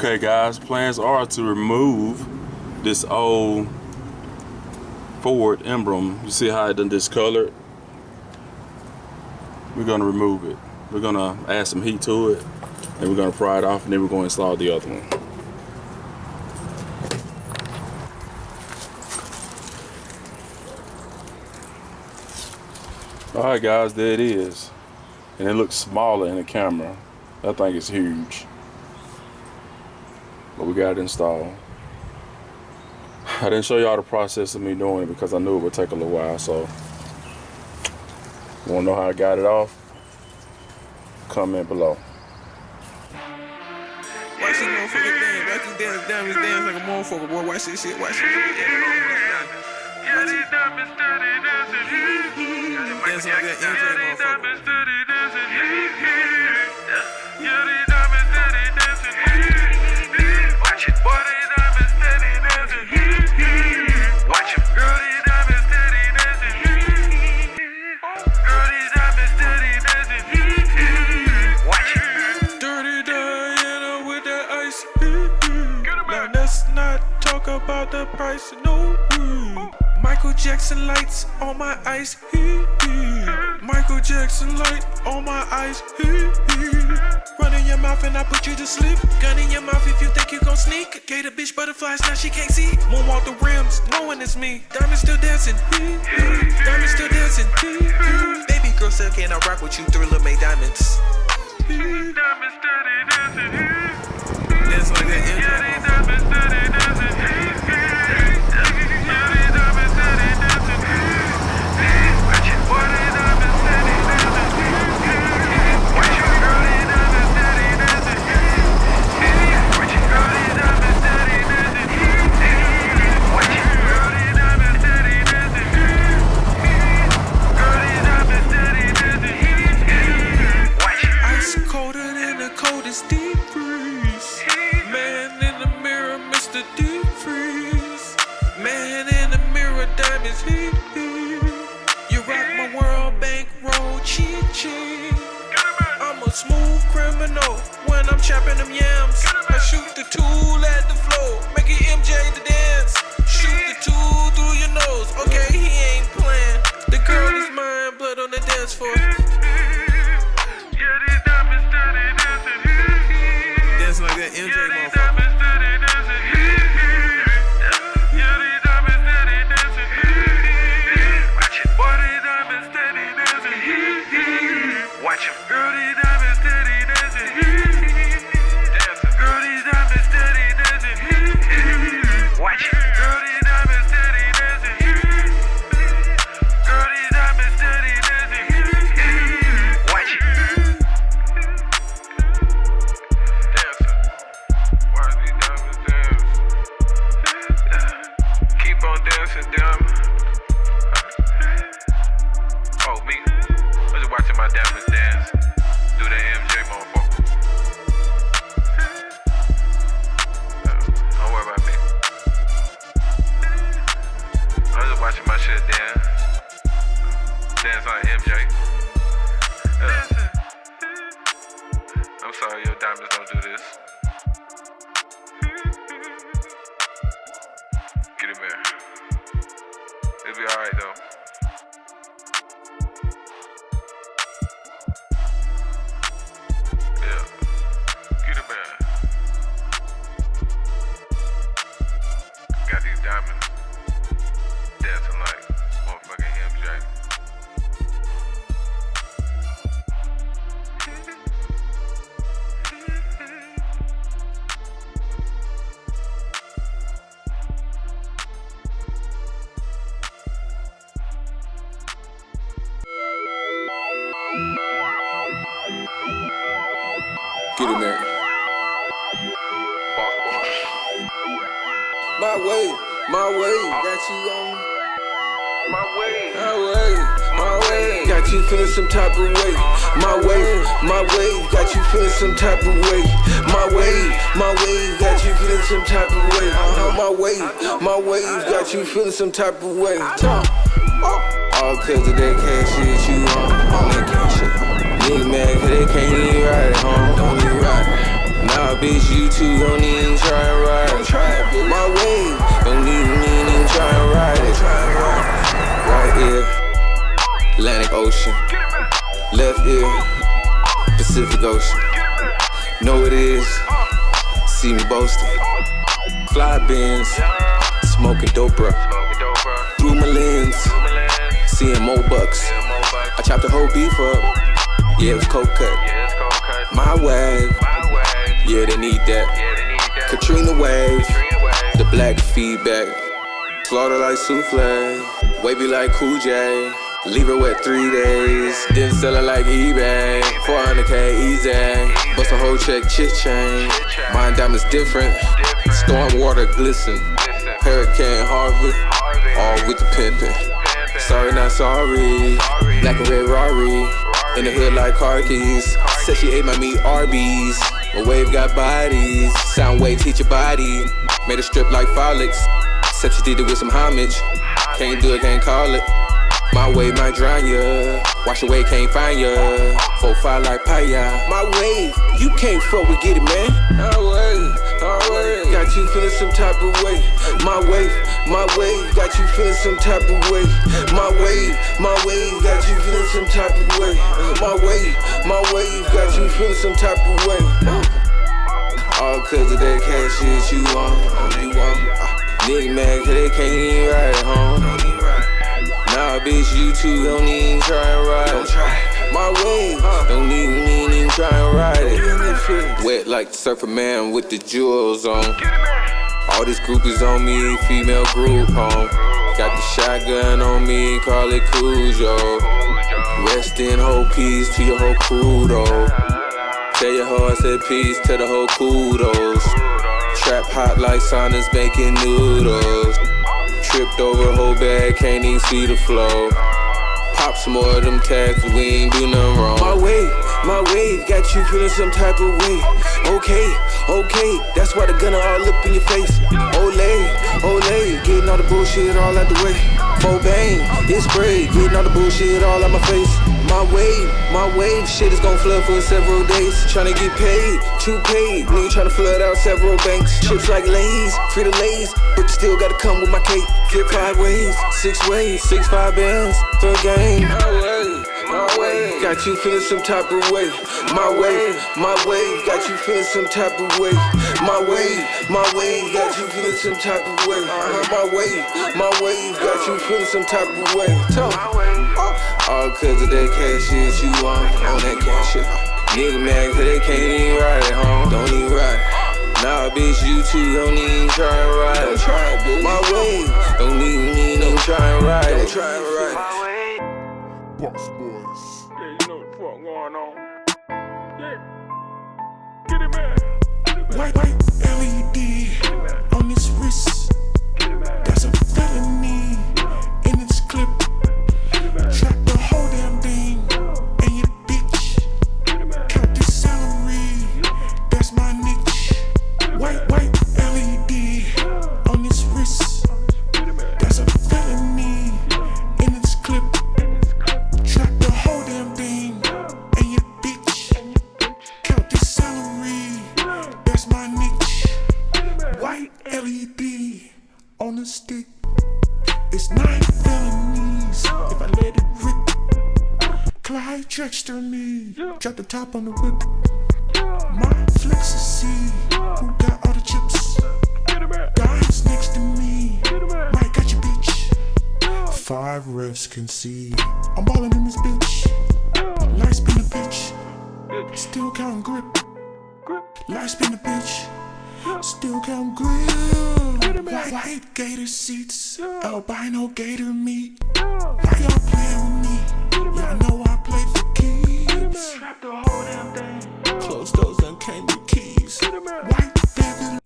Okay guys, plans are to remove this old Ford emblem. You see how it done discolored? We're gonna remove it. We're gonna add some heat to it and we're gonna pry it off, and then we're gonna install the other one. Alright guys, there it is. And it looks smaller in the camera. That thing is huge. But we got it installed. I didn't show y'all the process of me doing it because I knew it would take a little while, so wanna know how I got it off? Comment below. Watch this motherfucker dance. Watch this diamonds dance like a motherfucker, boy. Watch this shit. Watch this shit. Yeah, these diamonds steady dancing. Dancing like that MJ motherfucker. Yeah, these diamonds steady dancing. Watch it. Boy, these diamonds steady dancing. Watch it. Girl, these diamonds steady dancing. Girl, these diamonds steady dancing. Watch it. Dirty Diana with that ice. Now let's not talk about the price, no. Michael Jackson lights on my ice. Michael Jackson light on my ice. Run in your mouth and I put you to sleep. Gun in your mouth if you think you gon' sneak. Gave the bitch butterflies, now she can't see. Moonwalk the rims, knowing it's me. Diamond still dancing. Diamond still dancing. Baby girl still can I rock with you. Thriller made diamonds. Diamond steady dancing. Dance like that. Yeah, these diamonds steady dancing. Chopping them yams, I shoot the tool at the floor, make it MJ to dance. Shoot the tool through your nose, okay, he ain't playing. The girl is mine, blood on the dance floor. Yeah, these diamonds steady dancing. Dancing like that MJ motherfucker. Yeah, these diamonds steady dancing. Watch it. Boy, these diamonds steady dancing. Watch him. Girl, these diamonds steady dancing. Watch it. Girl, these diamonds steady dancing. Girl, these diamonds steady dancing. Watch it. Dancing. Watch these diamonds dance. Keep on dancing, diamond. Oh, me? I'm just watching my diamonds dance. Do that MJ motherfucker. Don't worry about me. I'm just watching my shit dance. Dance like MJ. I'm sorry your diamonds don't do this. Get him there. It'll be alright though. Yeah. Get him there. Got these diamonds. Dancing like motherfucking MJ. Get in there. My way, got you on. My way. Got you feeling some type of way. My way, got you feeling some type of way. My way, got you feeling some type of way. My way, got you feeling some type of way. All cause of that cash shit you on that cash shit. Nigga mad cause they can't even ride at home. Don't even ride. Now Nah, bitch, you too, don't even try and ride it. My wave, don't even try and ride it. Right ear, Atlantic Ocean. Left ear, Pacific Ocean. Know it is, see me boasting. Fly bins, smoking dope, bro. Through my lens, seeing more bucks. I chopped the whole beef up, yeah, it was cold cut. My wave, yeah, they need that. Katrina wave, the black feedback. Slaughter like souffle, wavy like Cool J. Leave her wet 3 days, then sell her like eBay. 400K easy, bust a whole check, chit chain. Mine diamonds different, storm water glisten. Hurricane Harvey, all with the pimpin'. Sorry, not sorry. Black and red Rari, in the hood like car keys. Said she ate my meat Arby's. My wave got bodies, sound wave teach your body. Made a strip like Folix, said she did it with some homage. Can't do it, can't call it. My wave might drown ya, wash away, can't find ya. 4-5 like Paya. My wave, you can't fuck with get it, man. Alright, got you feeling some type of way. My wave, got you feeling some type of way. My wave, got you feeling some type of way. My wave, got you feeling some type of way. All cause of that cash shit you want. Nigga mad cause they can't even ride at home. Nah, bitch, you too, don't even try and ride it. My wave, don't even try and ride it. Wet like the surfer man with the jewels on. All these groupies on me, female group home. Got the shotgun on me, call it Cujo. Rest in whole peace to your whole crew though. Tell your hoe I said peace to the whole kudos. Trap hot like saunas making noodles. Tripped over a whole bag, can't even see the flow. Pop some more of them tags, we ain't do nothing wrong. My wave, got you feeling some type of way. Okay, that's why the gunner all up in your face. Olay, getting all the bullshit all out the way. Full bang, it's spray, getting all the bullshit all out my face. My wave, shit is gon' flood for several days. Tryna get paid, too paid. Nigga tryna flood out several banks. Chips like Lay's, free to Lay's, but you still gotta come with my cake. Flip 5 ways, 6 ways, 6-5 bands for a game. My wave, got you feeling some type of way. My wave, got you feeling some type of way. My wave, got you feeling some type of way. My wave, got you feeling some type of way. All cause of that cash shit you on that cash shit. Nigga mad cause they can't even ride at home. Don't even ride. Nah, bitch, you too, don't even try and ride. Don't try it, bitch. My wave, don't even try and ride. Don't try and ride. Boss boys. Yeah, you know what the fuck going on. Yeah. Get it, man. White LED on this wrist. That's a felony in its clip. Track the whole damn thing and your bitch. Count this salary, that's my niche. White LED on this wrist. That's a felony in its clip. Track the whole damn thing and your bitch. Count this salary, that's my niche. White LED on the stick. It's 9 felonies if I let it rip. Clyde Drexter me, drop the top on the whip. My Flexi, who got all the chips? Dimes next to me, Mike got your bitch. 5 refs can see I'm ballin' in this bitch. Light spin a bitch, still count grip. Light spin a bitch, still count grill. White gator seats, albino gator meat. Why y'all playin' with me? Y'all know I play for keys. Trap the whole damn thing. Close doors and came with keys. White baby.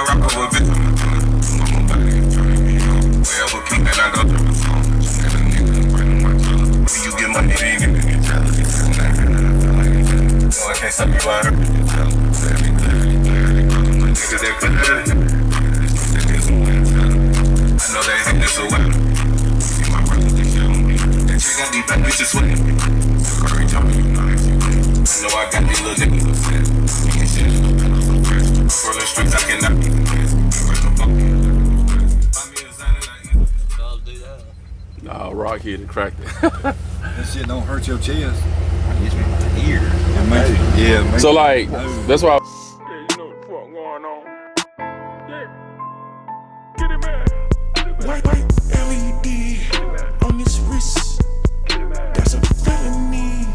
Rock over bitch. tell me why. Niggas that could do it. I know they hate this so well. See my brother, they shit on me. That chick got these bad bitches sweating. Curry told me you nice. I know I got these little niggas upset. You can shit in the pen, I'm so fresh. For the streets, I cannot be convinced. Where's the fuck me? Nah, Rock hit and cracked it. That shit don't hurt your chest. It gets me in my ear. It makes it, yeah. It makes So like, that's why. Yeah, you know what the fuck going on. Yeah. Get it, man. White LED on his wrist. That's a felony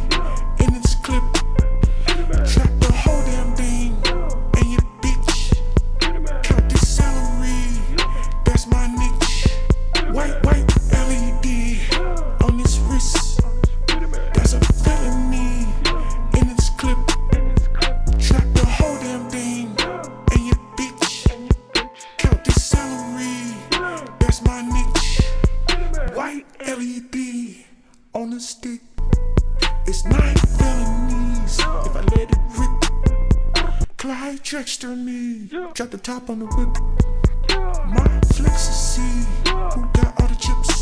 in its clip. Track the whole damn thing and your bitch. Count the salary. That's my niche. White LED on his wrist. That's a felony in its clip. Track the whole damn thing and your bitch. Count the salary. That's my niche. White LED on the stick. It's 9 felonies if I let it rip. Clyde Drexter me. Drop the top on the whip. My flex to see who got all the chips.